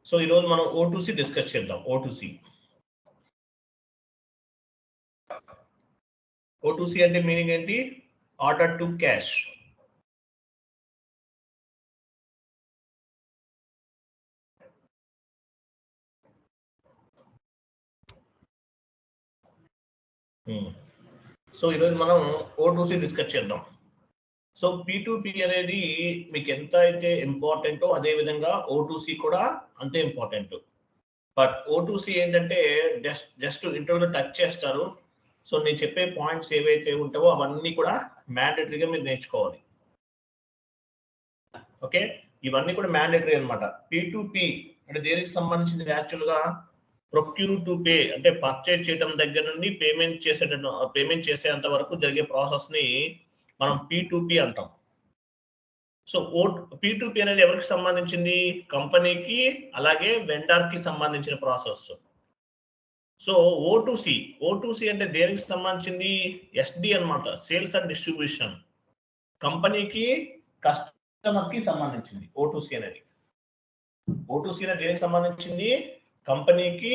So ఈరోజు మనం O2C discuss చేద్దాం. O2C అంటే మీనింగ్ ఏంటి? Order to cash. సో ఈరోజు మనం O2C డిస్కస్ చేద్దాం. సో P2P అనేది మీకు ఎంత అయితే ఇంపార్టెంటో అదే విధంగా O2C కూడా అంతే ఇంపార్టెంట్. బట్ O2C ఏంటంటే జస్ట్ ఇంటర్వ్యూలో టచ్ చేస్తారు. సో నేను చెప్పే పాయింట్స్ ఏవైతే ఉంటావో అవన్నీ కూడా మ్యాండేటరీగా మీరు నేర్చుకోవాలి. ఓకే, ఇవన్నీ కూడా మ్యాండేటరీ అనమాట. P2P అంటే దేనికి సంబంధించింది? యాక్చువల్గా ప్రొక్యూర్ టు పే అంటే పర్చేజ్ చేయడం దగ్గర నుండి పేమెంట్ చేసేంత వరకు జరిగే ప్రాసెస్ ని మనం P2P అంటాం. సో P2P అనేది ఎవరికి సంబంధించింది? కంపెనీకి అలాగే వెండర్ కి సంబంధించిన ప్రాసెస్. సో O2C అంటే దేనికి సంబంధించింది? SD అన్నమాట, సేల్స్ అండ్ డిస్ట్రిబ్యూషన్. కంపెనీకి కస్టమర్ కి సంబంధించింది O2C అనేది. O2C అనేది దేనికి సంబంధించింది? కంపెనీకి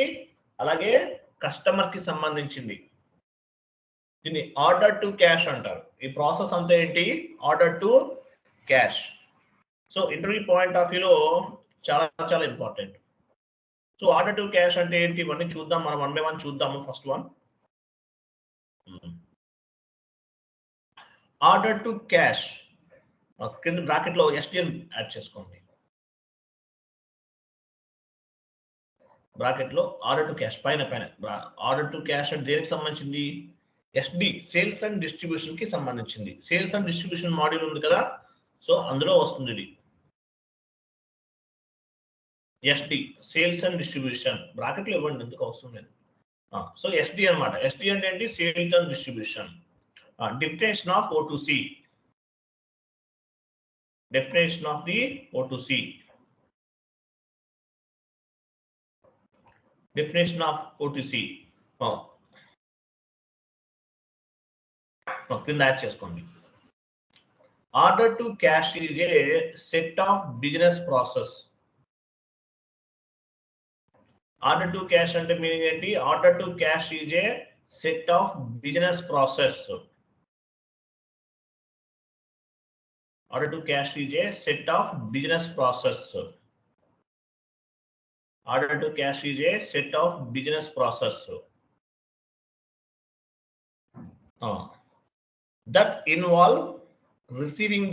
అలాగే కస్టమర్ కి సంబంధించింది. దీన్ని ఆర్డర్ టు క్యాష్ అంటారు. ఈ ప్రాసెస్ అంతా ఏంటి? Order to cash. So interview point of వ్యూలో చాలా చాలా important. So order to cash అంటే ఏంటి? ఇవన్నీ చూద్దాం, మనం 1 by 1 చూద్దాము. First one, order to cash. కింద బ్రాకెట్ లో STL యాడ్ చేసుకోండి. బ్రాకెట్ లో ఆర్డర్ టు క్యాష్ పైన ఆర్డర్ టు క్యాష్ అంటే దేనికి సంబంధించింది? SD, సేల్స్ అండ్ డిస్ట్రిబ్యూషన్ కి సంబంధించింది. సేల్స్ అండ్ డిస్ట్రిబ్యూషన్ మాడ్యూల్ ఉంది కదా, సో అందులో వస్తుంది ఇది. SD, sales and distribution. Bracket లో ఇవ్వండి, ఎందుకు అవసరం లేదు. సో SD అన్నమాట. SD అంటే ఏంటి? Sales and distribution. Definition of O2C. Definition of the O2C. Definition of O2C కింద యాడ్ చేసుకోండి. Order to cash is A set of business process. Order to cash అంటే మీనింగ్ ఏంటి? Order to cash is A set of business process. Order to cash is A set of business process. Order to cash is A set of business process that involve receiving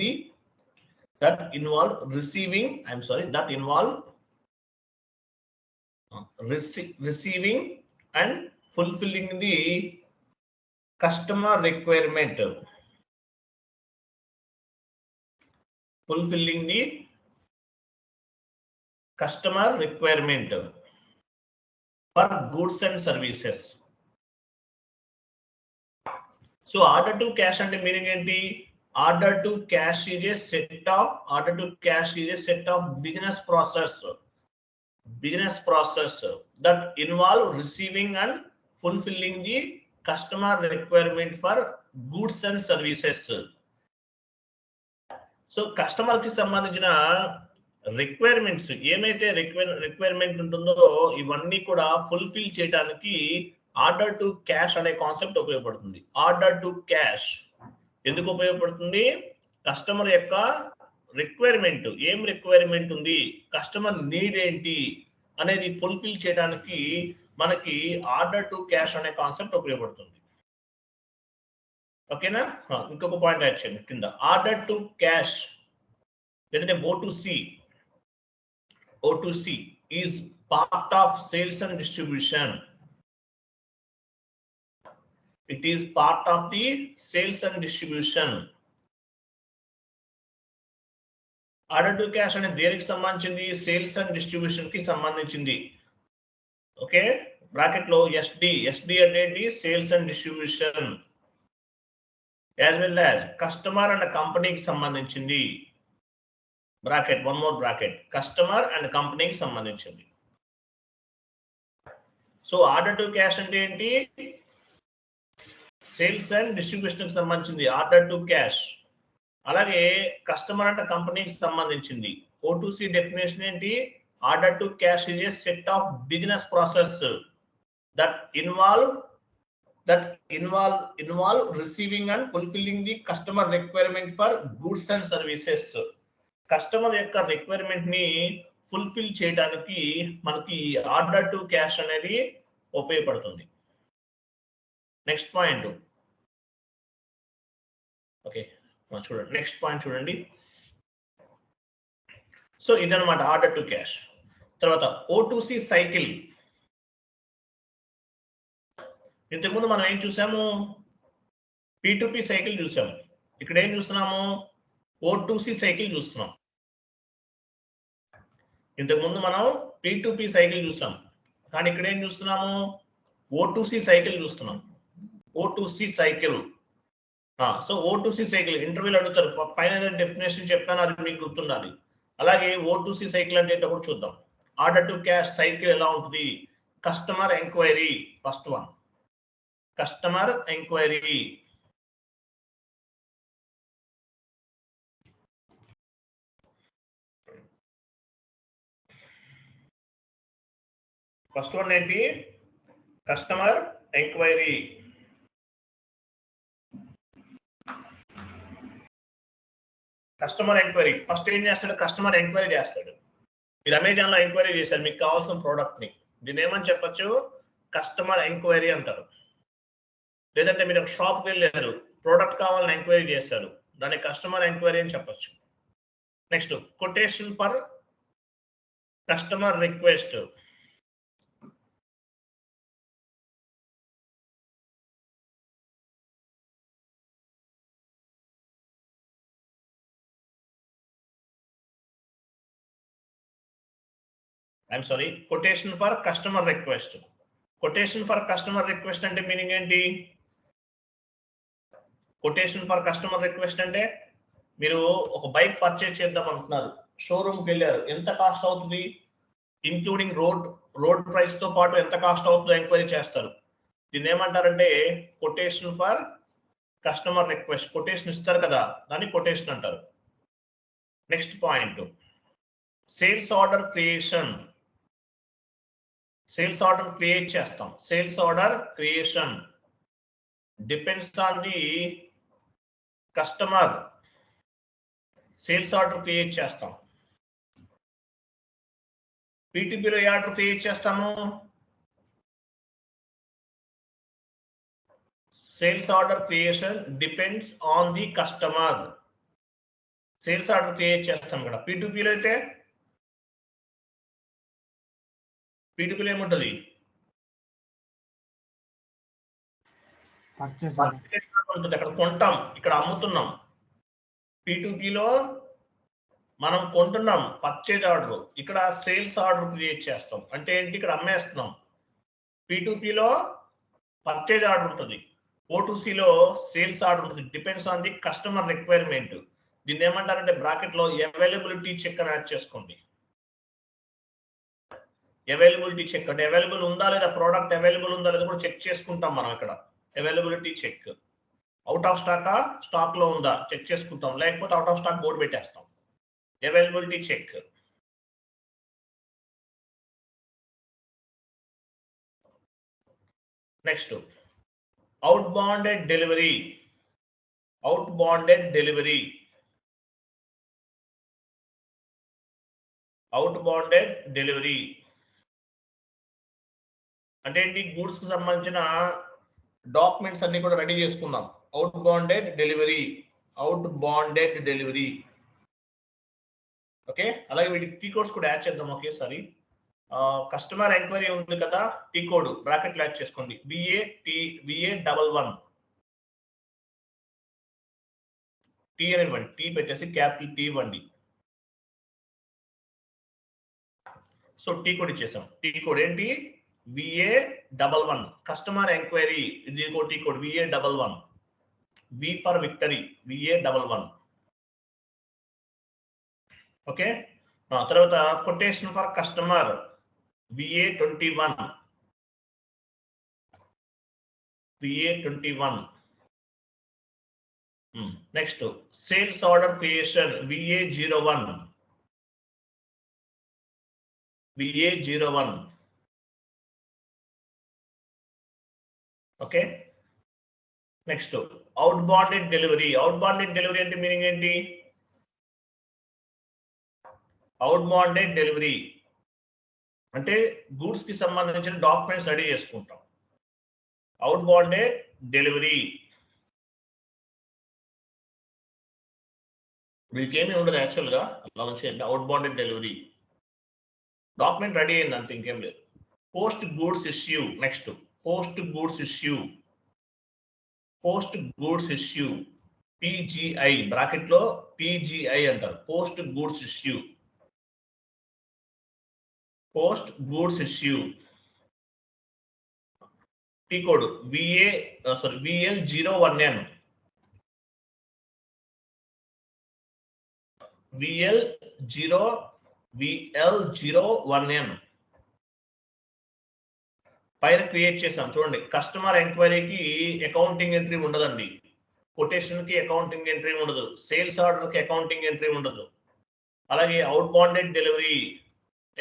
receiving and fulfilling the customer requirement. Fulfilling the customer requirement for goods and services. So order to cash అంటే meaning ఏంటి? Order to cash is A set of business process that involve receiving and fulfilling the customer requirement for goods and services. So customer కి సంబంధించిన requirements ఏమైతే requirement ఉంటుందో ఇవన్నీ కూడా fulfil చేయడానికి order to cash అనే కాన్సెప్ట్ ఉపయోగపడుతుంది. ఆర్డర్ టు క్యాష్ ఎందుకు ఉపయోగపడుతుంది? కస్టమర్ యొక్క రిక్వైర్మెంట్, ఏం రిక్వైర్మెంట్ ఉంది, కస్టమర్ నీడ్ ఏంటి అనేది ఫుల్ఫిల్ చేయడానికి మనకి ఆర్డర్ టు క్యాష్ అనే కాన్సెప్ట్ ఉపయోగపడుతుంది. ఓకేనా? ఇంకొక పాయింట్ యాడ్ చేయండి కింద. ఆర్డర్ టు క్యాష్ లేదంటే O2C is part of sales and distribution. It is part of the sales and distribution. Order to cash అనేది దేనికి సంబంధించింది? సేల్స్ అండ్ డిస్ట్రిబ్యూషన్ కి సంబంధించింది. ఓకే, బ్రాకెట్ లో SD అంటే ఏంటి? Sales and distribution. As well as customer and కంపెనీకి సంబంధించింది. Bracket, one more bracket, customer and కంపెనీకి సంబంధించింది. సో ఆర్డర్ టు క్యాష్ అంటే ఏంటి? సేల్స్ అండ్ డిస్ట్రిబ్యూషన్ కి సంబంధించింది ఆర్డర్ టు క్యాష్. అలాగే కస్టమర్ అండ్ కంపెనీకి సంబంధించింది. O2C డెఫినేషన్ ఏంటి? Order to cash is a set of business process that involve receiving and fulfilling the customer requirement for goods and services. Customer యొక్క requirement ని fulfil చేయడానికి మనకి order to cash అనేది ఉపయోగపడుతుంది. Next point, okay చూడండి, next point చూడండి. So ఇదన్నమాట order to cash. తర్వాత O2C సైకిల్. ఇంతకుముందు మనం ఏం చూసాము, P2P సైకిల్ చూసాము. ఇక్కడ ఏం చూస్తున్నాము, O2C సైకిల్ చూస్తున్నాం. ఇంతకుముందు మనం P2P సైకిల్ చూసాం, కానీ ఇక్కడ ఏం చూస్తున్నాము, O2C సైకిల్ చూస్తున్నాం. O2C cycle. So O2C cycle ఇంటర్వ్యూలో అడుగుతారు, పైన డెఫినేషన్ చెప్తాను, అది మీకు గుర్తుండాలి. అలాగే O2C సైకిల్ అంటే ఏంటో కూడా చూద్దాం. ఆర్డర్ టు క్యాష్ సైకిల్ ఎలా ఉంటుంది, customer enquiry first one. Customer enquiry, first one ఏంటి, customer enquiry. Customer enquiry first ఏం చేస్తాడు, కస్టమర్ ఎంక్వైరీ చేస్తాడు. మీరు అమెజాన్ లో ఎంక్వైరీ చేశారు మీకు కావాల్సిన ప్రోడక్ట్ ని, దీని ఏమని చెప్పచ్చు, కస్టమర్ ఎంక్వైరీ అంటారు. లేదంటే మీరు ఒక షాప్కి వెళ్ళారు, ప్రోడక్ట్ కావాలని ఎంక్వైరీ చేస్తారు, దాన్ని కస్టమర్ ఎంక్వైరీ అని చెప్పచ్చు. Next quotation for customer request. I'm sorry, quotation for customer request. Quotation for customer request అంటే మీనింగ్ ఏంటి, కొటేషన్ ఫర్ కస్టమర్ రిక్వెస్ట్ అంటే మీరు ఒక బైక్ పర్చేజ్ చేద్దాం అనుకున్నారు, షోరూమ్కి వెళ్ళారు, ఎంత కాస్ట్ అవుతుంది, ఇంక్లూడింగ్ రోడ్ ప్రైస్ తో పాటు ఎంత కాస్ట్ అవుతుందో ఎంక్వైరీ చేస్తారు. దీన్ని ఏమంటారంటే quotation for customer request. Quotation ఇస్తారు కదా, దాన్ని కొటేషన్ అంటారు. Next point, sales order creation. Sales order create చేస్తాం. Sales order creation depends on the customer. Sales order create చేస్తాం. P2Pలో ఏ ఆర్డర్ క్రియేట్ చేస్తాము, sales order creation depends on the customer. Sales order create చేస్తాం కదా. P2Pలో అయితే P2Pలో ఏముంటది, అక్కడ కొంటాం, ఇక్కడ అమ్ముతున్నాం. P2Pలో మనం కొంటున్నాం, పర్చేజ్ ఆర్డర్. ఇక్కడ సేల్స్ ఆర్డర్ క్రియేట్ చేస్తాం అంటే ఏంటి, ఇక్కడ అమ్మేస్తున్నాం. P2Pలో పర్చేజ్ ఆర్డర్ ఉంటుంది, O2Cలో సేల్స్ ఆర్డర్ ఉంటుంది. Depends on the customer requirement. దీన్ని ఏమంటారంటే బ్రాకెట్ లో అవైలబిలిటీ చెక్ అని యాడ్ చేసుకోండి. అవైలబిలిటీ చెక్ అంటే అవైలబుల్ ఉందా లేదా, ప్రోడక్ట్ అవైలబుల్ ఉందా లేదా కూడా చెక్ చేసుకుంటాం మనం. ఇక్కడ అవైలబిలిటీ చెక్. అవుట్ ఆఫ్ స్టాకా, స్టాక్ లో ఉందా చెక్ చేసుకుంటాం, లేకపోతే అవుట్ ఆఫ్ స్టాక్ బోర్డు పెట్టేస్తాం. Availability check. Next outbound delivery. Outbound delivery. Outbound delivery అంటే ఏంటి, గూడ్స్ కు సంబంధించిన డాక్యుమెంట్స్ అన్ని కూడా రెడీ చేసుకున్నాం. Out bonded delivery. Outbound delivery. Okay, అలాగే వీటికి టీ కోడ్స్ కూడా యాడ్ చేద్దాం ఒకేసారి. కస్టమర్ ఎంక్వైరీ ఉంది కదా, టీ కోడ్ బ్రాకెట్ యాడ్ చేసుకోండి. VA11 టీ అని ఇవ్వండి, టీ పెట్టేసి క్యాపిటల్ టీ ఇవ్వండి. సో టీ కోడ్ ఇచ్చేసాం. టీ కోడ్ ఏంటి, VA11 కస్టమర్ ఎంక్వైరీ. ఇది T code VA11. V for victory, VA11. Okay, తర్వాత quotation for customer VA21. VA21. Next sales order creation VA01. VA01. Okay, next outbound delivery. Outbound delivery అంటే meaning ఏంటి? Outbound delivery అంటే goods కి సంబంధించిన documents ready చేసుకుంటాం. Outbound delivery వీకేమీ ఉండదు యాక్చువల్గా, అలా వచ్చేయండి. Outbound delivery document ready అయింది అంతే, ఇంకేం లేదు. Post goods issue. Next post goods issue. Post goods issue PGI bracket లో PGI అంటారు. Post goods issue. Post goods issue T code VL01N. VL01N పైన క్రియేట్ చేసాం చూడండి. కస్టమర్ ఎంక్వైరీకి అకౌంటింగ్ ఎంట్రీ ఉండదండి. కొటేషన్ కి అకౌంటింగ్ ఎంట్రీ ఉండదు. సేల్స్ ఆర్డర్ కి అకౌంటింగ్ ఎంట్రీ ఉండదు. అలాగే outbound delivery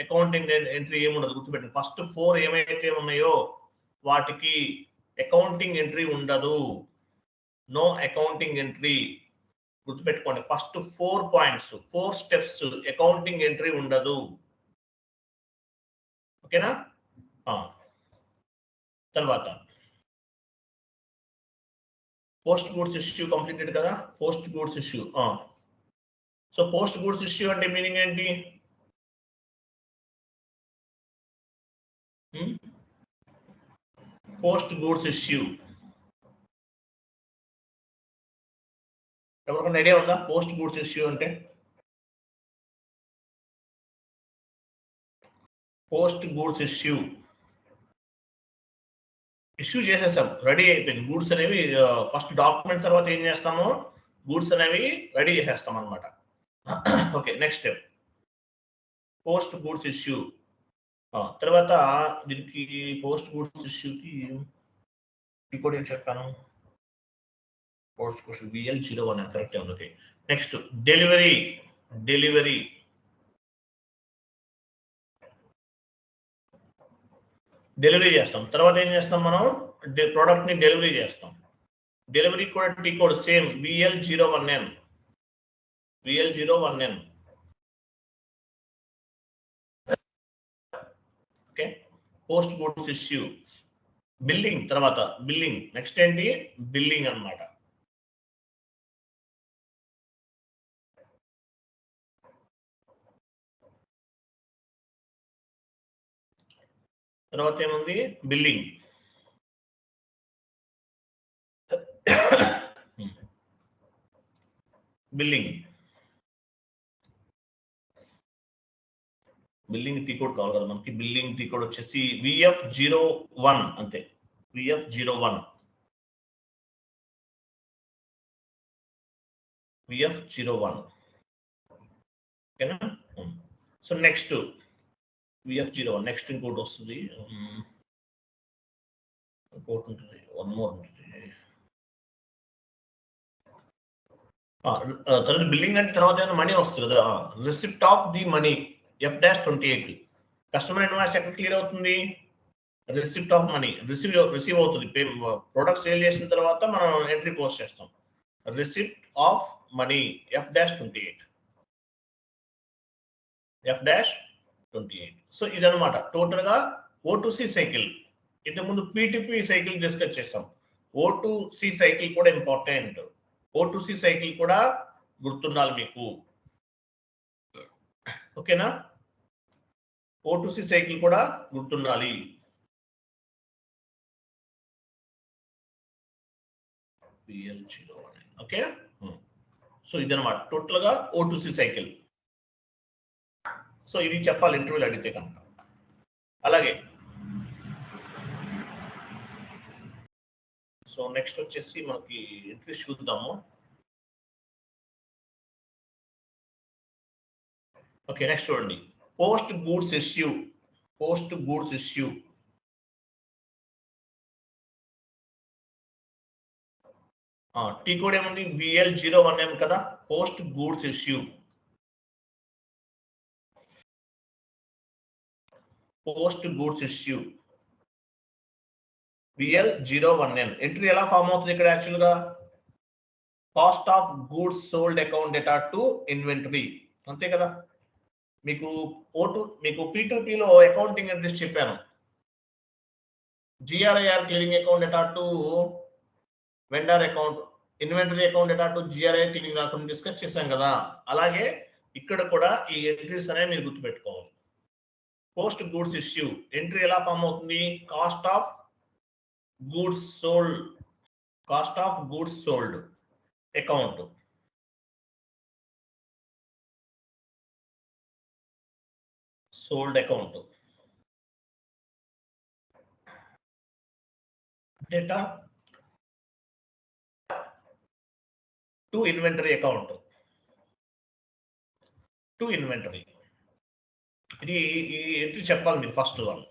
accounting entry ఏముండదు. గుర్తుపెట్టండి, ఫస్ట్ 4 ఏమైతే ఉన్నాయో వాటికి అకౌంటింగ్ ఎంట్రీ ఉండదు. No accounting entry. గుర్తుపెట్టుకోండి, first 4 points, 4 steps accounting entry ఉండదు. ఓకేనా? తర్వాత పోస్ట్ గూడ్స్ ఇష్యూ కంప్లీటెడ్ కదా. Post goods issue. So post goods issue అంటే మీనింగ్ ఏంటి? పోస్ట్ గూడ్స్ ఇష్యూ ఎవరికైనా ఐడియా ఉందా? పోస్ట్ గూడ్స్ ఇష్యూ అంటే పోస్ట్ గూడ్స్ ఇష్యూ చేసేసాం, రెడీ అయిపోయింది. గూడ్స్ అనేవి ఫస్ట్ డాక్యుమెంట్ తర్వాత ఏం చేస్తాము, గూడ్స్ అనేవి రెడీ చేసేస్తాం అనమాట. Okay, next step post goods issue. తర్వాత దీనికి పోస్ట్ గూడ్స్ ఇష్యూకి ఇంకోటి ఏం చెప్పాను, post goods VL01 correct. Okay, next delivery. Delivery చేస్తాం. తర్వాత ఏం చేస్తాం, మనం ప్రోడక్ట్ ని డెలివరీ చేస్తాం. డెలివరీ కూడా T code same VL01N. Okay, post goods issue. Billing. తర్వాత బిల్లింగ్. నెక్స్ట్ ఏంటి, బిల్లింగ్ అన్నమాట. తర్వాత ఏముంది, బిల్లింగ్. బిల్లింగ్ టీ కోడ్ కావాలి కదా మనకి. బిల్లింగ్ టీ కోడ్ వచ్చేసి VF01 అంతే. VF01. ఓకేనా? So next VF01. నెక్స్ట్ ఇంకోటి వస్తుంది, ఇంకోటి ఉంటుంది, వన్ మోర్ ఉంటుంది. తర్వాత బిల్లింగ్ అంటే తర్వాత ఏమైనా మనీ వస్తుంది కదా. Receipt of the money F-28. Customer invoice ఎక్కడ క్లియర్ అవుతుంది, రిసిప్ట్ ఆఫ్ మనీ రిసీవ్ అవుతుంది. ప్రొడక్ట్ సేల్ చేసిన తర్వాత మనం ఎంట్రీ పోస్ట్ చేస్తాం. Receipt of money F-28. So ఇదనమాట టోటల్ గా O2C సైకిల్. ఇంతకుముందు P2P సైకిల్ డిస్కస్ చేసాం. O2C సైకిల్ కూడా ఇంపార్టెంట్. O2C సైకిల్ కూడా గుర్తుండాలి మీకు. ఓకేనా? O2C సైకిల్ కూడా గుర్తుండాలి. ఓకే, సో ఇదనమాట టోటల్ గా O2C సైకిల్. సో ఇది చెప్పాలి ఇంటర్వ్యూలు అడిగితే కనుక. అలాగే సో నెక్స్ట్ వచ్చేసి మనకి ఎంట్రీస్ చూద్దాము. ఓకే, నెక్స్ట్ చూడండి, post goods issue. T code ఏముంది, VL01M కదా. Post goods issue. Post goods issue VL01N. Entry ఎలా ఫామ్ అవుతుంది ఇక్కడ యాక్చువల్గా? Cost of goods sold account data to inventory, అంతే కదా. మీకు మీకు P2Pలో అకౌంటింగ్ ఎంట్రీస్ చెప్పాను. GRIR clearing account data to vendor account, inventory account data to GRIR clearing account discuss చేశాం కదా. అలాగే ఇక్కడ కూడా ఈ ఎంట్రీస్ అనేవి మీరు గుర్తుపెట్టుకోవాలి. పోస్ట్ గూడ్స్ ఇష్యూ ఎంట్రీ ఎలా ఫామ్ అవుతుంది? Cost of goods sold account, data to inventory account, ఇది ఈ ఎంట్రీ చెప్పాలి మీరు ఫస్ట్ వన్.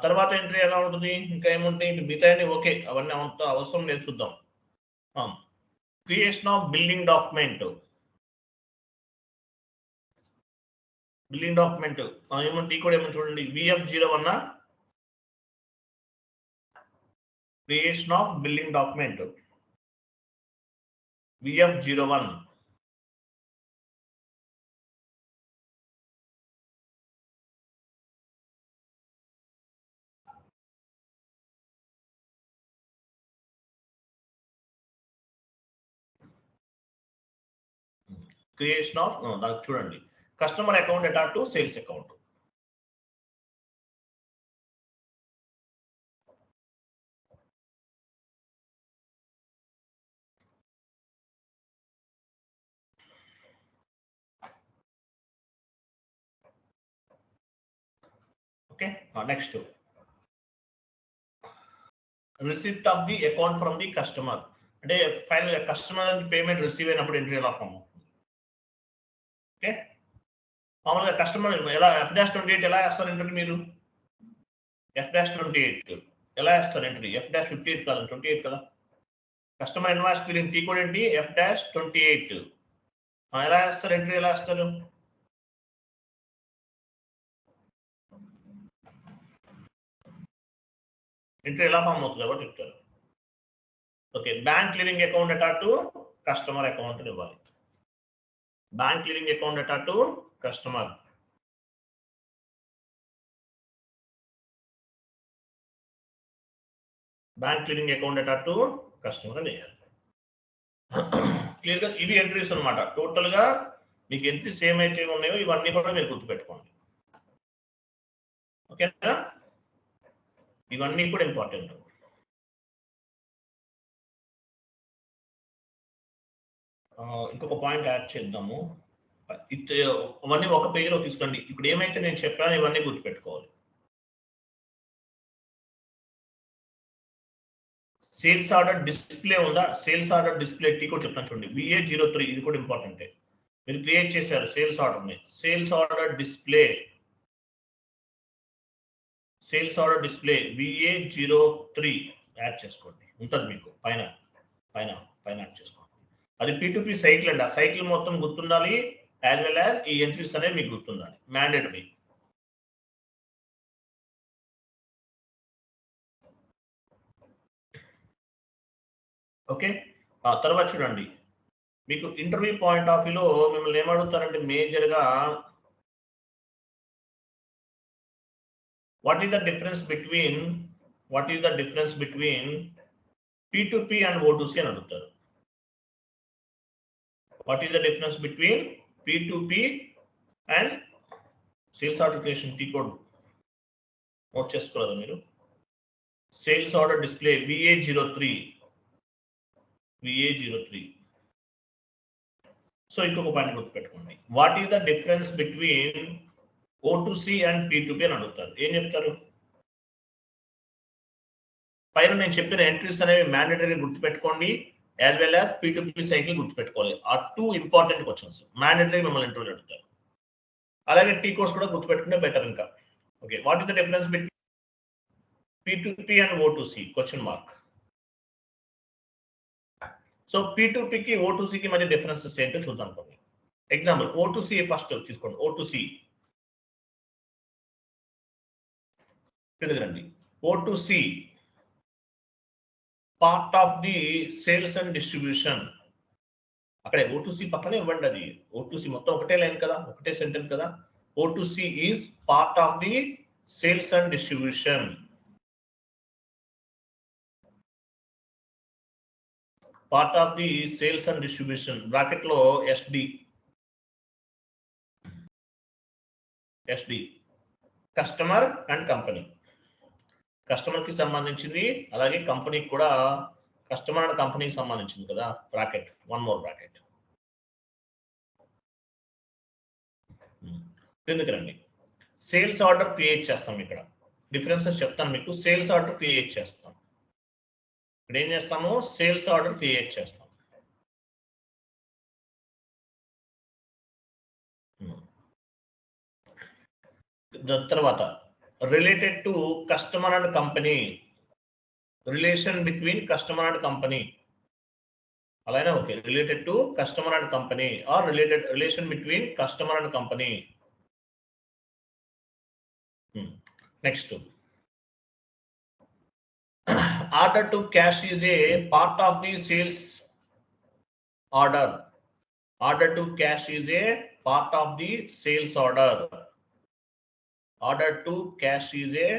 తర్వాత ఎంట్రీ ఎలా ఉంటుంది? ఇంకా ఏముంటాయి మిగతా? ఓకే, అవన్నీ అంత అవసరం లేదు, చూద్దాం. క్రియేషన్ ఆఫ్ బిల్డింగ్ డాక్యుమెంట్ ఏమంటే కూడా ఏమో చూడండి. VF01 creation of building document, VF01. Creation of దానికి చూడండి, customer account data to sales account. Okay, next receipt of the account from the customer, అంటే ఫైనల్ కస్టమర్ పేమెంట్ రిసీవ్ అయినప్పుడు entry ఎలా form అవుతుంది? ఓకే, మామూలుగా కస్టమర్ ఎలా F-28 ఎలా వేస్తారు ఎంట్రీ? మీరు F-28 ఎలా వేస్తారు ఎంట్రీ? F-58 కాదు, 28 కదా. Customer invoice clearing tea code ఏంటి? F-28. ఎలా వేస్తారు ఎంట్రీ? ఎలా వేస్తారు? ఎంట్రీ ఎలా ఫామ్ అవుతుంది ఎవరు చెప్తారు? Okay, bank clearing account data to customer account ఇవ్వాలి. Bank clearing account data to customer. Bank clearing account data to customer అని వేయాలి. క్లియర్ గా ఇవి ఎంట్రీస్ అనమాట. టోటల్ గా మీకు ఎంట్రీస్ ఏమైతే ఉన్నాయో ఇవన్నీ కూడా మీరు గుర్తుపెట్టుకోండి. ఓకేనా? ఇవన్నీ కూడా ఇంపార్టెంట్. ఇంకొక పాయింట్ యాడ్ చేద్దాము. ఇవన్నీ ఒక పేజీలో తీసుకోండి. ఇప్పుడు ఏమైతే నేను చెప్పాను ఇవన్నీ గుర్తుపెట్టుకోవాలి. సేల్స్ ఆర్డర్ డిస్ప్లే ఉందా? సేల్స్ ఆర్డర్ డిస్ప్లే టీ కూడా చెప్తాను చూడండి. VA03 ఇది కూడా ఇంపార్టెంటే. మీరు క్రియేట్ చేశారు సేల్స్ ఆర్డర్ని. Sales order display VA03 add చేసుకోండి. ఉంటుంది మీకు పైన యాడ్ చేసుకోండి. అది P2P సైకిల్ అండి. ఆ సైకిల్ మొత్తం గుర్తుండాలి, యాజ్ వెల్ యాజ్ ఈ ఎంట్రీస్ అనేవి మీకు గుర్తుండాలి, మ్యాండేటరీ. ఓకే, తర్వాత చూడండి, మీకు ఇంటర్వ్యూ పాయింట్ ఆఫ్ వ్యూలో మిమ్మల్ని ఏమడుగుతారంటే మేజర్గా what is the difference between P2P and O2C అని అడుగుతారు. What is the difference between P2P and sales order creation T code note చేసుకోలేదు మీరు. Sales order display VA03. So ఇంకొక పాయింట్ గుర్తుపెట్టుకోండి. What is the difference between O2C and P2P అని అడుగుతారు. ఏం చెప్తారు? పైన నేను చెప్పిన ఎంట్రీస్ అనేవి మ్యాండేటరీగా గుర్తుపెట్టుకోండి, as well as P2P cycle గుర్తుపెట్టుకోవాలి. ఆ 2 ఇంపార్టెంట్ క్వశ్చన్స్ మ్యాండేటరీ మిమ్మల్ని ఇంటర్వ్యూ అడుగుతారు. అలాగే టీ కోర్స్ కూడా గుర్తుపెట్టుకుంటే బెటర్. ఇంకా okay, what is the difference between P2P and O2C? Question mark. So P2Pకి O2Cకి మధ్య డిఫరెన్సెస్ ఏంటో చూద్దాం. కొన్ని ఎగ్జాంపుల్ O2C ఫస్ట్ తీసుకోండి. O2C రండి. O2C part of the sales and distribution. అక్కడే O2C పక్కనే ఇవ్వండి. అది O2C మొత్తం ఒకటే లైన్ కదా, ఒకటే సెంటెన్స్ కదా. O2C is part of the sales and distribution. Part of the sales and distribution bracket లో SD customer and company. Customer కి సంబంధించింది, అలాగే కంపెనీకి కూడా కస్టమర్ అండ్ కంపెనీకి సంబంధించింది కదా. Bracket, one more bracket. ఎందుకు రండి, సేల్స్ ఆర్డర్ క్రియేట్ చేస్తాం. ఇక్కడ డిఫరెన్సెస్ చెప్తాను మీకు. సేల్స్ ఆర్డర్ క్రియేట్ చేస్తాం. ఇక్కడ ఏం చేస్తాము, సేల్స్ ఆర్డర్ క్రియేట్ చేస్తాం. తర్వాత related to customer and company, relation between customer and company. అలానే okay, related to customer and company or relation between customer and company. Next, order to cash is a part of the sales order. Order to cash is a part of the sales order. Order to cash is a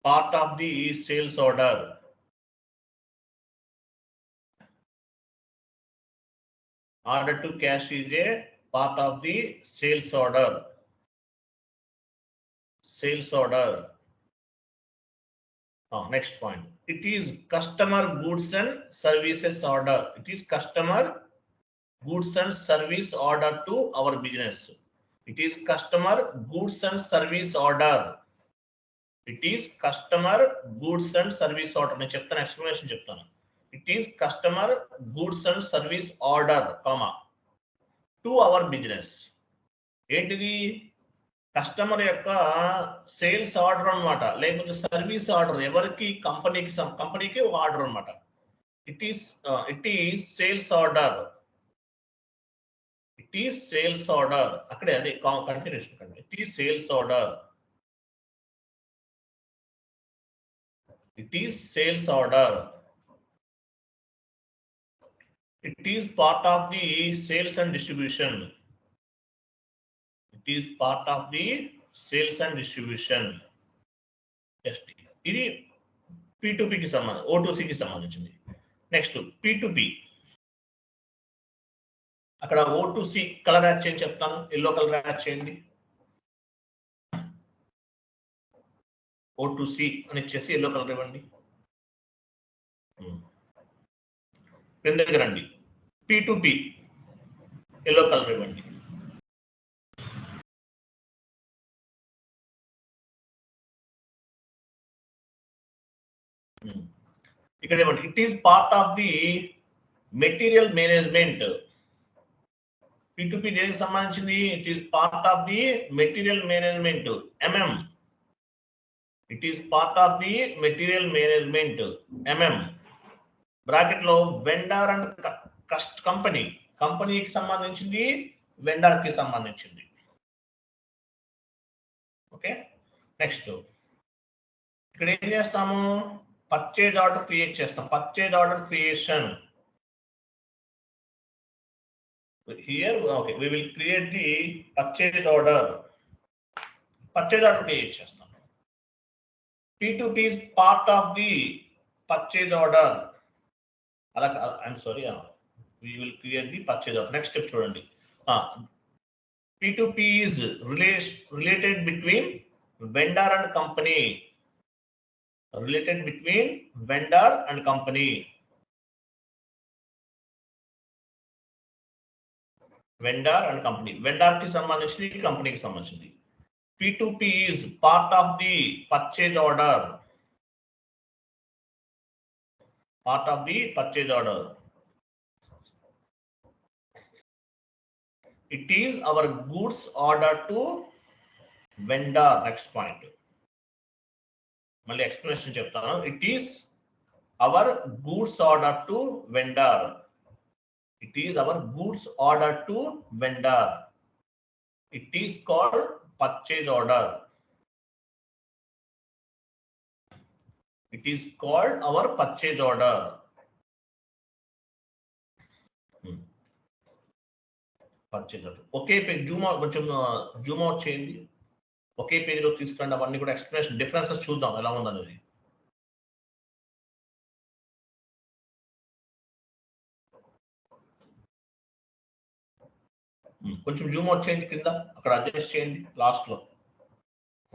part of the sales order. Order to cash is a part of the sales order. Sales order. Next point. It is customer goods and services order. It is customer goods and service order to our business. It is customer goods and service order. It is customer goods and service order. నేను చెప్తాను, explanation చెప్తాను. It is customer goods and service order, comma, to our business. ఏంటిది, customer యొక్క sales order అన్నమాట, లేకపోతే service order. ఎవరికి, కంపెనీకి ఒక ఆర్డర్ అన్నమాట. It is sales order. It is sales order. అక్కడే అదే కంటిన్యూషన్ కండి. It is sales order. It is sales order. It is part of the sales and distribution. It is part of the sales and distribution. ఇది P2P కి సంబంధించి, O2C కి సంబంధించింది. Next P2P. అక్కడ O2C colour add చేయండి చెప్తాను. Yellow colour add చేయండి. O2C అని ఇచ్చేసి ఎల్లో కలర్ ఇవ్వండి. కిందకి రండి. P2P ఎల్లో కలర్ ఇవ్వండి. ఇక్కడ ఇవ్వండి. It is part of the material management. P2P దేనికి సంబంధించింది? It is part of the material management, MM. It is part of the material management, MM. Bracket లో వెండర్ అండ్ కంపెనీ. కంపెనీకి సంబంధించింది, vendor కి సంబంధించింది. ఓకే, నెక్స్ట్ ఇక్కడ ఏం చేస్తాము, పర్చేజ్ ఆర్డర్ క్రియేట్ చేస్తాం. Purchase order creation. Here, okay, we will create the purchase order. Purchase order create చేస్తాం. P2P is part of the purchase order. అలా, I'm sorry, we will create the purchase order. Next step చూడండి. P2P is related between vendor and company. Related between vendor and company. Vendor and company. Vendor కి సంబంధించింది, కంపెనీకి సంబంధించింది. P2P is part of the purchase order. Part of the purchase order. It is our goods order to vendor. Next point. మళ్ళీ explanation చెప్తాను. It is our goods order to vendor. It is our goods order to vendor. It is called purchase order. It is called hour purchase order. Purchase order okay page Zoom out, కొంచెం Zoom out చేయండి, ఒకే page లో తీసుకురండి. అవన్నీ కూడా explanation differences చూద్దాం ఎలా ఉందనేది. కొంచెం జూమ్ అవుట్ చేయండి, కింద అక్కడ అడ్జస్ట్ చేయండి, లాస్ట్ లో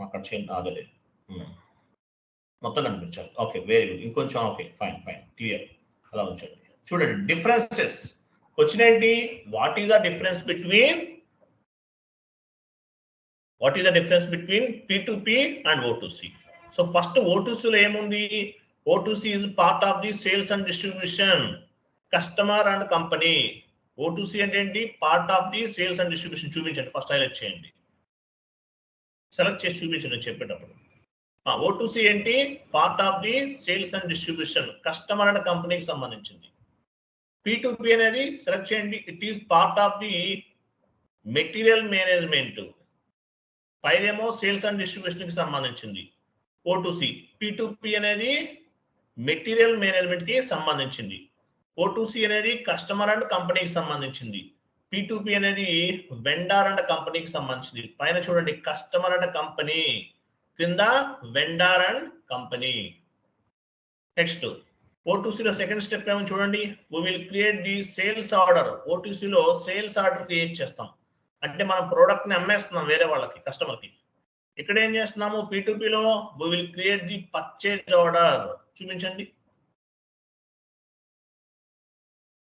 అక్కడ చేయండి. ఆగలేదు, మొత్తం కనిపించాలి. Okay, very good. ఇంకొంచెం ఓకే, ఫైన్ ఫైన్, క్లియర్. అలా ఉంచండి. చూడండి డిఫరెన్సెస్ వచ్చినాయండి. What is the difference between P2P and O2C? So first O2C లో ఏముంది? O2C is part of the sales and distribution, customer and company. O2C అంటే ఏంటి? Part of the sales and distribution. చూపించండి, first highlight చేయండి, select చేసి చూపించండి చెప్పేటప్పుడు. O2C ఏంటి? Part of the sales and distribution, customer and కంపెనీకి సంబంధించింది. P2P అనేది సెలెక్ట్ చేయండి, it is part of the material management, పైనేమో సేల్స్ అండ్ డిస్ట్రిబ్యూషన్ కి సంబంధించింది O2C. P2P అనేది మెటీరియల్ మేనేజ్మెంట్ కి సంబంధించింది. O2C అనేది కస్టమర్ అండ్ కంపెనీకి సంబంధించింది. P2P అనేది వెండార్ అండ్ కంపెనీకి సంబంధించింది. పైన చూడండి కస్టమర్ అండ్ కంపెనీ, కింద vendor and company. Next O2C లో సెకండ్ స్టెప్ ఏమో చూడండి, we will create the sales order. O2C లో సేల్స్ ఆర్డర్ క్రియేట్ చేస్తాం, అంటే మనం ప్రోడక్ట్ ని అమ్మేస్తున్నాం వేరే వాళ్ళకి, కస్టమర్ కి. ఇక్కడ ఏం చేస్తున్నాము? P2P లో we will create the purchase order. చూపించండి,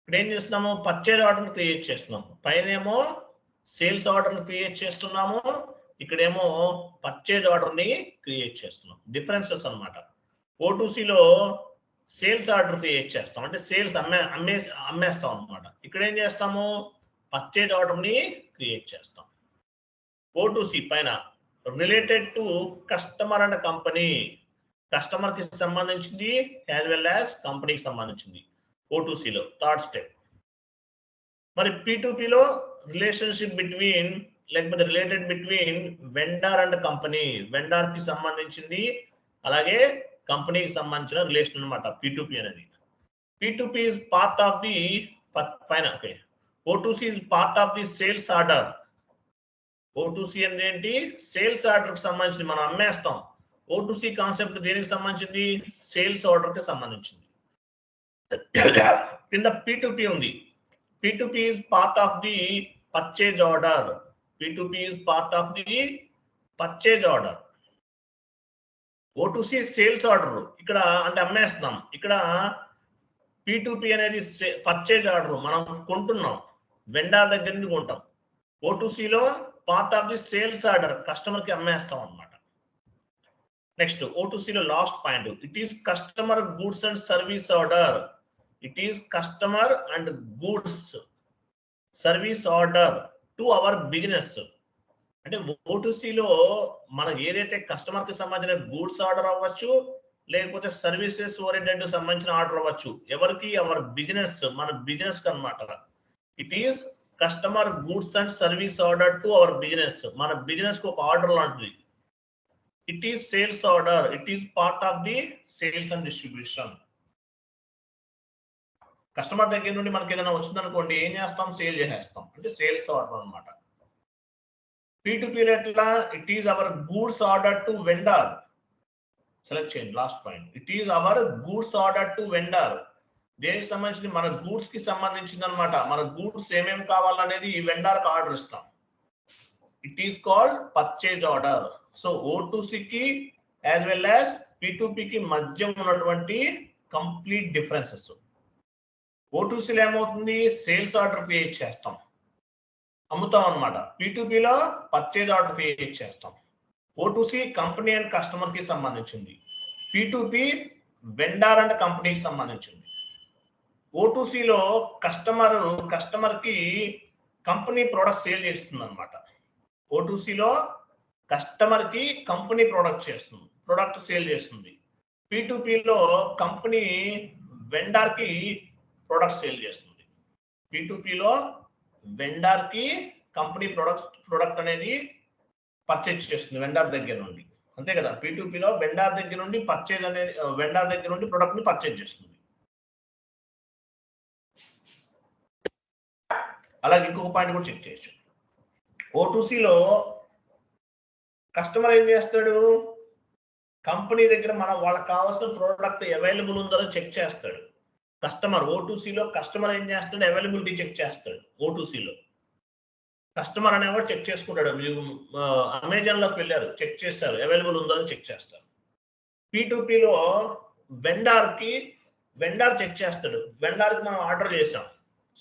ఇక్కడ ఏం చేస్తున్నాము? పర్చేజ్ ఆర్డర్ క్రియేట్ చేస్తున్నాము. పైనేమో సేల్స్ ఆర్డర్ క్రియేట్ చేస్తున్నాము, ఇక్కడేమో పర్చేజ్ ఆర్డర్ ని క్రియేట్ చేస్తున్నాం. డిఫరెన్సెస్ అన్నమాట. O2C లో సేల్స్ ఆర్డర్ క్రియేట్ చేస్తాం, అంటే సేల్స్ అమ్మేస్తాం అన్నమాట. ఇక్కడ ఏం చేస్తాము? పర్చేజ్ ఆర్డర్ ని క్రియేట్ చేస్తాం. O2C పైన related to customer and company, customer కి సంబంధించింది యాజ్ వెల్ యాజ్ కంపెనీకి సంబంధించింది O2C లో థర్డ్ స్టెప్. మరి P2P లో రిలేషన్షిప్ బిట్వీన్, లేకపోతే related between vendor and company, vendor కి సంబంధించింది అలాగే కంపెనీకి సంబంధించిన రిలేషన్ అనమాట P2P అనేది. P2P is part of the పైన okay. O2C is part of the sales order. O2C అంటే ఏంటి? సేల్స్ ఆర్డర్ కి సంబంధించింది, మనం అమ్మేస్తాం. O2C కాన్సెప్ట్ దేనికి సంబంధించింది? సేల్స్ ఆర్డర్ కి సంబంధించింది. కింద P2P ఉంది. P2P is part of the purchase order. P2P is part of the purchase order. O2C sales order, ఇక్కడ అంటే అమ్మేస్తున్నాం. ఇక్కడ P2P అనేది పర్చేజ్ ఆర్డర్, మనం కొంటున్నాం, వెండార్ దగ్గర నుండి కొంటాం. O2C లో part of the sales order, customer కి అమ్మేస్తాం అన్నమాట. నెక్స్ట్ O2C లో last point, it is customer goods and service order. It is customer and goods service order to our business. అంటే O2C లో మనకు ఏదైతే కస్టమర్ కి సంబంధించిన గూడ్స్ ఆర్డర్ అవ్వచ్చు, లేకపోతే సర్వీసెస్ ఓరియంటెడ్ సంబంధించిన ఆర్డర్ అవ్వచ్చు. ఎవరికి? అవర్ బిజినెస్, మన బిజినెస్ కి అన్నమాట. It is customer goods and service order to our business, మన బిజినెస్ కి ఒక ఆర్డర్ లాంటిది. It is sales order, it is part of the sales and distribution. Customer దగ్గర నుండి మనకి ఏదైనా వచ్చింది అనుకోండి, ఏం చేస్తాం? సేల్ చేసేస్తాం, అంటే సేల్స్ ఆర్డర్ అన్నమాట. P2P ఎట్లా? It is our goods order to vendor. Select చేయండి last point, it is our goods order to vendor. దేనికి సంబంధించింది? మన గూడ్స్ కి సంబంధించింది అనమాట. మన గూడ్స్ ఏమేమి కావాలనేది ఈ వెండర్ కి ఆర్డర్ ఇస్తాం. It is called purchase order. So O2C కి యాజ్ వెల్ యాజ్ P2P కి మధ్య ఉన్నటువంటి కంప్లీట్ డిఫరెన్సెస్. O2C లో ఏమవుతుంది? సేల్స్ ఆర్డర్ క్రియేట్ చేస్తాం, అమ్ముతాం అన్నమాట. P2P లో పర్చేజ్ ఆర్డర్ క్రియేట్ చేస్తాం. O2C కంపెనీ అండ్ కస్టమర్ కి సంబంధించింది. P2P వెండార్ అండ్ కంపెనీకి సంబంధించింది. O2C లో కస్టమర్ కి కంపెనీ ప్రోడక్ట్ సేల్ చేస్తుంది అనమాట. O2C లో కస్టమర్ కి కంపెనీ ప్రోడక్ట్ సేల్ చేస్తుంది. P2P లో కంపెనీ వెండార్ కి ప్రోడక్ట్ సేల్ చేస్తుంది. P2P లో వెండార్ కి కంపెనీ ప్రోడక్ట్ అనేది పర్చేజ్ చేస్తుంది వెండార్ దగ్గర నుండి. అంతే కదా. P2Pలో వెండార్ దగ్గర నుండి పర్చేజ్ అనేది వెండార్ దగ్గర నుండి ప్రొడక్ట్ ని పర్చేజ్ చేస్తుంది. అలాగే ఇంకొక పాయింట్ కూడా చెక్ చేయొచ్చు. O2Cలో కస్టమర్ ఏం చేస్తాడు, కంపెనీ దగ్గర వాళ్ళకి కావాల్సిన ప్రోడక్ట్ అవైలబుల్ ఉందో చెక్ చేస్తాడు. కస్టమర్ O2Cలో కస్టమర్ ఏం చేస్తాడు, అవైలబిలిటీ చెక్ చేస్తాడు. O2Cలో కస్టమర్ అనేవాడు చెక్ చేసుకుంటాడు. మీరు అమెజాన్లోకి వెళ్ళారు, చెక్ చేస్తారు, అవైలబుల్ ఉందో అని చెక్ చేస్తారు. P2Pలో వెండార్ చెక్ చేస్తాడు. వెండార్కి మనం ఆర్డర్ చేసాం,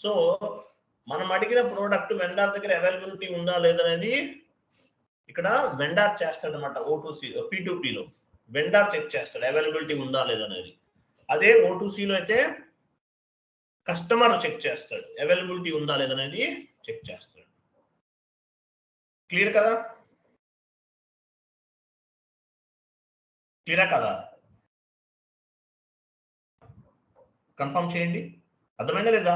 సో మనం అడిగిన ప్రోడక్ట్ వెండార్ దగ్గర అవైలబిలిటీ ఉందా లేదనేది ఇక్కడ వెండార్ చేస్తాడు అనమాట. P2Pలో వెండార్ చెక్ చేస్తాడు అవైలబిలిటీ ఉందా లేదనేది. అదే O2Cలో అయితే కస్టమర్ చెక్ చేస్తాడు అవైలబిలిటీ ఉందా లేదనేది చెక్ చేస్తాడు. క్లియర్ కదా, క్లియరా కదా, కన్ఫర్మ్ చేయండి. అర్థమైందా లేదా?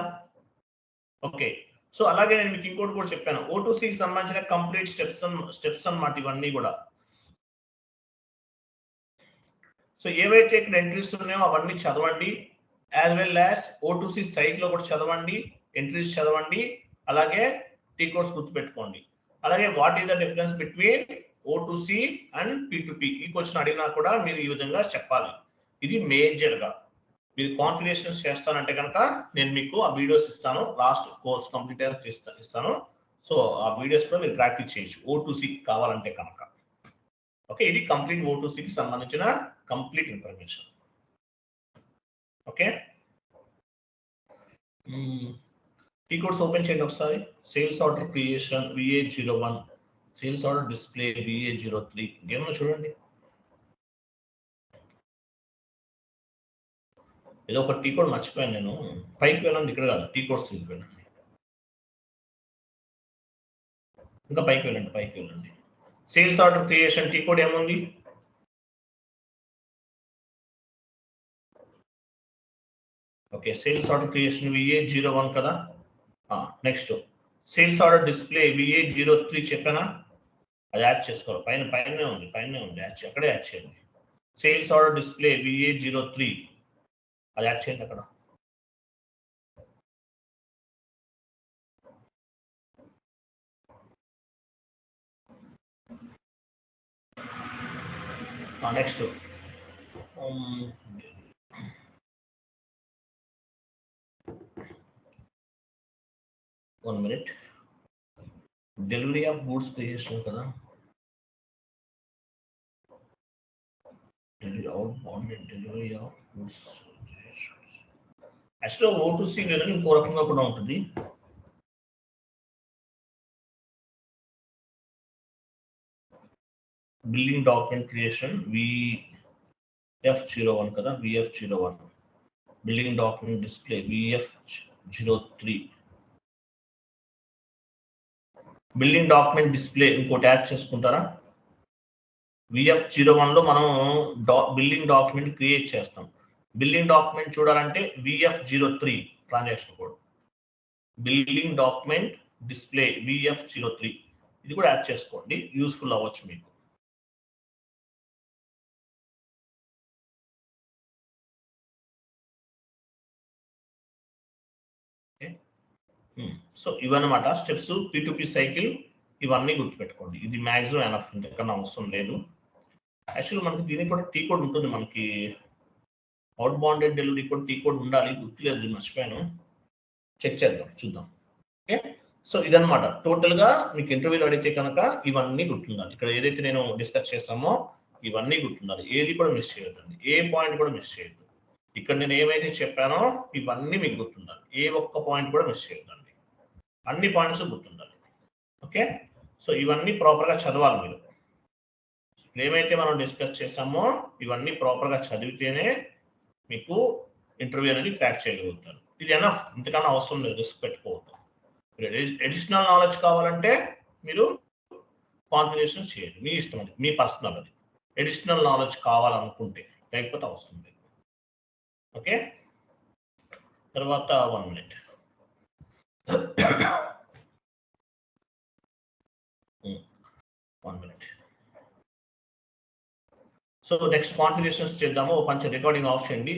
ఓకే. సో అలాగే నేను మీకు ఇంకోటి కూడా చెప్పాను, O2Cకి సంబంధించిన కంప్లీట్ స్టెప్స్ అన్నమాట ఇవన్నీ కూడా. సో ఏవైతే ఇక్కడ ఎంట్రీస్ ఉన్నాయో అవన్నీ చదవండి, as well as O2C site లో కూడా చదవండి, ఎంట్రీస్ చదవండి, అలాగే టీ కోర్స్ గుర్తుపెట్టుకోండి. అలాగే what is the difference between O2C and P2P ఈ క్వశ్చన్ అడిగినా కూడా మీరు ఈ విధంగా చెప్పాలి. ఇది మేజర్ గా మీరు కాన్ఫిగరేషన్స్ చేస్తానంటే కనుక నేను మీకు ఆ వీడియోస్ ఇస్తాను, లాస్ట్ కోర్స్ కంప్లీట్ అయినా ఇస్తాను. సో ఆ వీడియోస్ కూడా మీరు ప్రాక్టీస్ చేయొచ్చు O2C కావాలంటే కనుక. ఓకే, ఇది కంప్లీట్ O2Cకి సంబంధించిన complete information. Okay, T codes open చేయండి ఒకసారి. Sales order creation VA01, sales order display VA03. గేమ్లో చూడండి, ఏదో ఒక టీ కోడ్ మర్చిపోయాను నేను. పైకి వెళ్ళండి, ఇక్కడ కాదు, టీ కోడ్స్ వెళ్ళండి, ఇంకా పైకి వెళ్ళండి. Sales order creation T code ఏముంది? Okay, sales order creation VA01 కదా. Next sales order display VA03 చెప్పానా, అది యాడ్ చేసుకోవాలి. పైన ఉంది అక్కడే యాడ్ చేయండి. సేల్స్ ఆర్డర్ డిస్ప్లే VA03 అది యాడ్ చేయండి అక్కడ. Next 1 minute, delivery of goods creation కదా, డెలివరీ ఆఫ్ గూడ్స్ యాక్చువల్గా O2C లేదా ఇంకో రకంగా కూడా ఉంటుంది. బిల్లింగ్ డాక్యుమెంట్ క్రియేషన్ VF01 కదా, VF01. Billing document display VF03. Billing document display ఇంకోటి యాడ్ చేసుకుంటారా? VF01 లో మనం బిల్లింగ్ డాక్యుమెంట్ క్రియేట్ చేస్తాం. బిల్లింగ్ డాక్యుమెంట్ చూడాలంటే VF03 transaction code. Billing document display VF03 ఇది కూడా యాడ్ చేసుకోండి, యూస్ఫుల్ అవ్వచ్చు మీకు. సో ఇవన్నమాట స్టెప్స్. P2P సైకిల్ ఇవన్నీ గుర్తుపెట్టుకోండి. ఇది మ్యాక్సిమం ఎనఫ్, ఇంతకన్నా అవసరం లేదు. యాక్చువల్లీ మనకి దీనికి కూడా టీ కోడ్ ఉంటుంది, మనకి out bonded delivery code T code ఉండాలి, గుర్తులేదు, మర్చిపోయాను. చెక్ చేద్దాం, చూద్దాం. ఓకే, సో ఇదన్నమాట టోటల్ గా మీకు ఇంటర్వ్యూలో అడిగితే కనుక ఇవన్నీ గుర్తుండాలి. ఇక్కడ ఏదైతే నేను డిస్కస్ చేసామో ఇవన్నీ గుర్తుండాలి, ఏది కూడా మిస్ చేయొద్దండి, ఏ పాయింట్ కూడా మిస్ చేయొద్దు. ఇక్కడ నేను ఏమైతే చెప్పానో ఇవన్నీ మీకు గుర్తుండాలి, ఏ ఒక్క పాయింట్ కూడా మిస్ చేయొద్దండి, అన్ని పాయింట్స్ గుర్తుండాలి. ఓకే, సో ఇవన్నీ ప్రాపర్ గా చదవాలి మీరు. ఏమైతే మనం డిస్కస్ చేసామో ఇవన్నీ ప్రాపర్ గా చదివితేనే మీకు ఇంటర్వ్యూ అనేది క్రాక్ చేయగలుగుతారు. ఇది ఎనఫ్, ఇంతకన్నా అవసరం లేదు, రిస్క్ పెట్టుకోవద్దు. అడిషనల్ నాలెడ్జ్ కావాలంటే మీరు కాన్ఫిగరేషన్ చేయండి, మీ ఇష్టం, అది మీ పర్సనల్, అది అడిషనల్ నాలెడ్జ్ కావాలనుకుంటే, లేకపోతే అవసరం లేదు. ఓకే, తర్వాత 1 minute. 1 minute. So next configurations చేద్దాము. ఓ పంచ రికార్డింగ్ ఆఫ్ చేయండి.